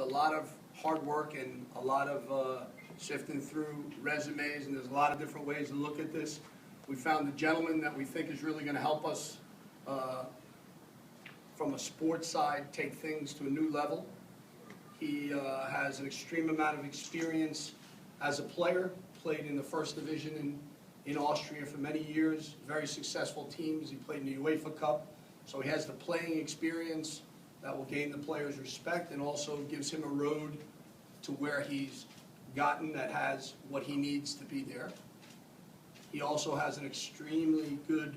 lot of hard work and a lot of sifting through resumes, and there's a lot of different ways to look at this. We found a gentleman that we think is really going to help us from a sports side take things to a new level. He has an extreme amount of experience as a player, played in the first division in Austria for many years, very successful teams. He played in the UEFA Cup, so he has the playing experience that will gain the players' respect and also gives him a road to where he's gotten that has what he needs to be there. He also has an extremely good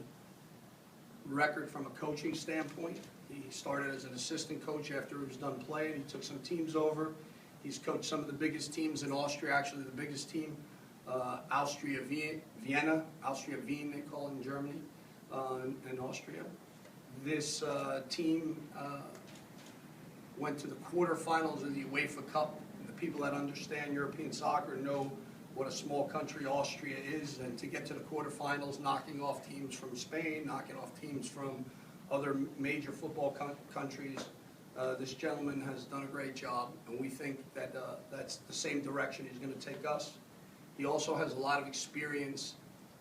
record from a coaching standpoint. He started as an assistant coach after he was done playing. He took some teams over. He's coached some of the biggest teams in Austria, actually the biggest team, Austria Vienna, Austria Wien they call it in Germany, in Austria. This team went to the quarterfinals of the UEFA Cup. The people that understand European soccer know what a small country Austria is, and to get to the quarterfinals, knocking off teams from Spain, knocking off teams from other major football countries, this gentleman has done a great job, and we think that that's the same direction he's going to take us. He also has a lot of experience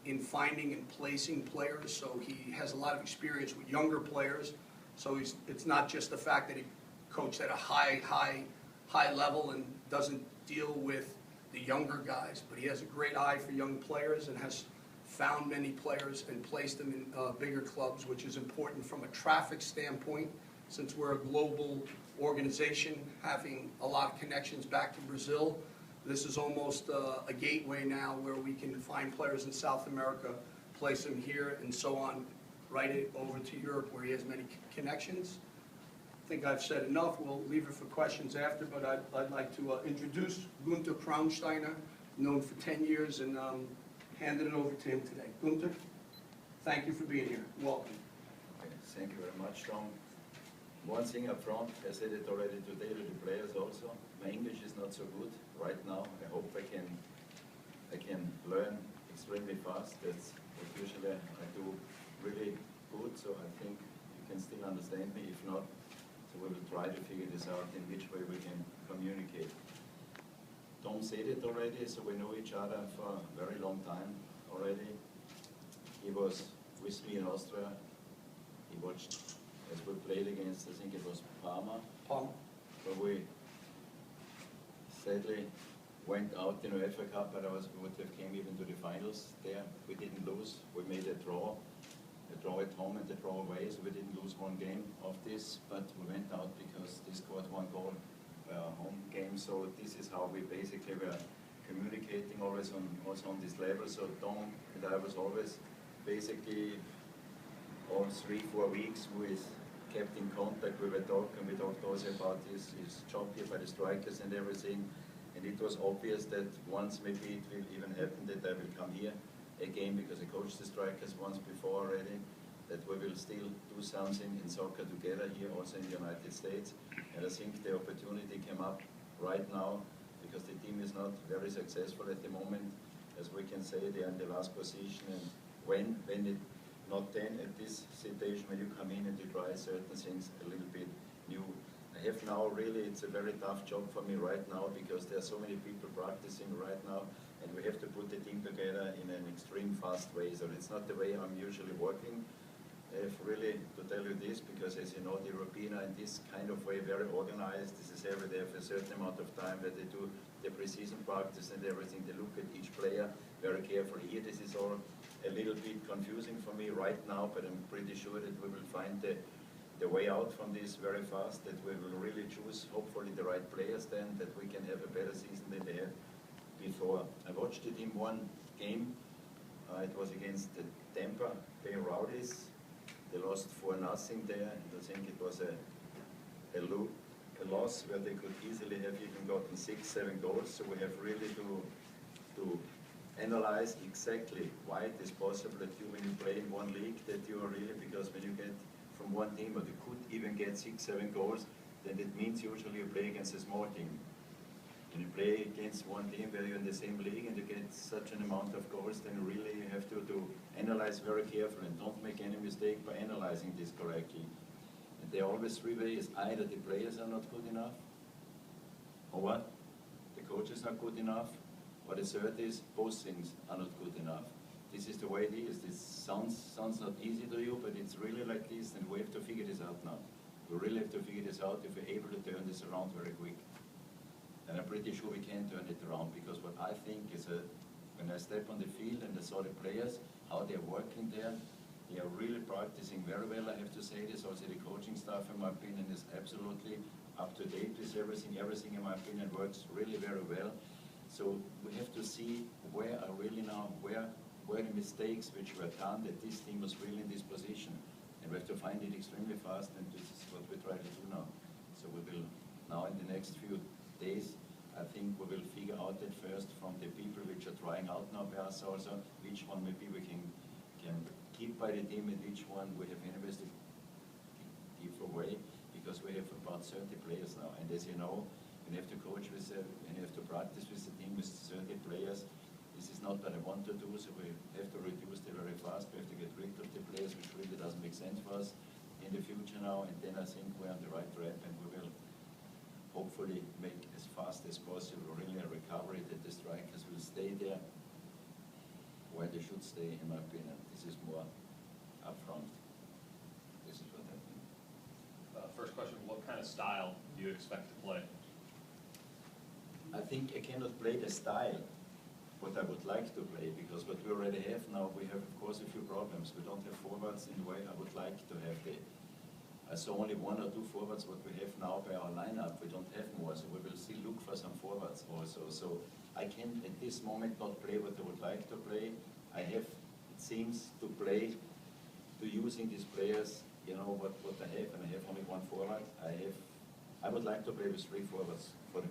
in finding and placing players, so he has a lot of experience with younger players. So it's not just the fact that he coached at a high level and doesn't deal with the younger guys, but he has a great eye for young players and has found many players and placed them in bigger clubs, which is important from a traffic standpoint, since we're a global organization having a lot of connections back to Brazil. This is almost a gateway now where we can find players in South America, place them here, and so on, right over to Europe where he has many connections. I think I've said enough. We'll leave it for questions after, but I'd like to introduce Günther Kronsteiner, known for 10 years, and handing it over to him today. Günther, thank you for being here. Welcome. Okay, thank you very much, Tom. One thing up front, I said it already today to the players also, my English is not so good right now. I hope I can learn extremely fast. That's what usually I do really good, so I think you can still understand me. If not, so we will try to figure this out in which way we can communicate. Tom said it already, so we know each other for a very long time already. He was with me in Austria. He watched as we played against, I think it was Parma. So we sadly went out in the UEFA Cup, but we would have came even to the finals there. We didn't lose. We made a draw at home and a draw away, so we didn't lose one game of this, but we went out because they scored one goal home game. So this is how we basically were communicating always also on this level. So Tom and I was always basically all 3-4 weeks with kept in contact. We were talking, we talked also about his job here by the Strikers and everything, and it was obvious that once maybe it will even happen that I will come here again, because I coached the Strikers once before already, that we will still do something in soccer together here also in the United States. And I think the opportunity came up right now because the team is not very successful at the moment. As we can say, they are in the last position, and when it not then at this situation when you come in and you try certain things a little bit new. I have now really, it's a very tough job for me right now because there are so many people practicing right now, and we have to put the team together in an extreme fast way. So it's not the way I'm usually working. I have really to tell you this because, as you know, the European are in this kind of way very organized. This is every day for a certain amount of time that they do the pre-season practice and everything. They look at each player very carefully. Here this is all a little bit confusing for me right now, but I'm pretty sure that we will find the way out from this very fast, that we will really choose hopefully the right players then, that we can have a better season than they had before. I watched the team one game. It was against the Tampa Bay Rowdies. They lost 4-0 there, and I think it was a loss where they could easily have even gotten 6-7 goals. So we have really to analyze exactly why it is possible that you, when you play in one league, that you are really, because when you get from one team, or you could even get 6-7 goals, then it means usually you play against a small team. When you play against one team where you're in the same league and you get such an amount of goals, then really you have to analyze very carefully and don't make any mistake by analyzing this correctly. And there are always three ways. Either the players are not good enough, not good enough, or the third is both things are not good enough. This is the way it is. This sounds not easy to you, but it's really like this, and we have to figure this out now. We really have to figure this out if we're able to turn this around very quick. And I'm pretty sure we can turn it around, because what I think is when I step on the field and I saw the players, how they're working there, they are really practicing very well, I have to say this. Also the coaching staff, in my opinion, is absolutely up to date with everything. Everything, in my opinion, works really very well. So we have to see where are really now, where were the mistakes which were done that this team was really in this position. And we have to find it extremely fast, and this is what we try to do now. So we will now in the next few days, I think we will figure out that first from the people which are trying out now by us also, which one maybe we can keep by the team and which one we have invested deeper way, because we have about 30 players now. And as you know, when you have to coach with and you have to practice with the team with 30 players, this is not what I want to do, so we have to reduce them very fast. We have to get rid of the players which really doesn't make sense for us in the future now, and then I think we're on the right track, and we will hopefully make as fast as possible really a recovery that the Strikers will stay there where they should stay, in my opinion. This is more upfront. This is what I think. First question, what kind of style do you expect to play? I think I cannot play the style what I would like to play, because what we already have now, we have of course a few problems. We don't have forwards in the way I would like to have the. I saw only one or two forwards what we have now by our lineup. We don't have more, so we will still look for some forwards also. So I can at this moment not play what I would like to play. I have, it seems, to play, to using these players, you know, what I have, and I have only one forward. I would like to play with 3 forwards for the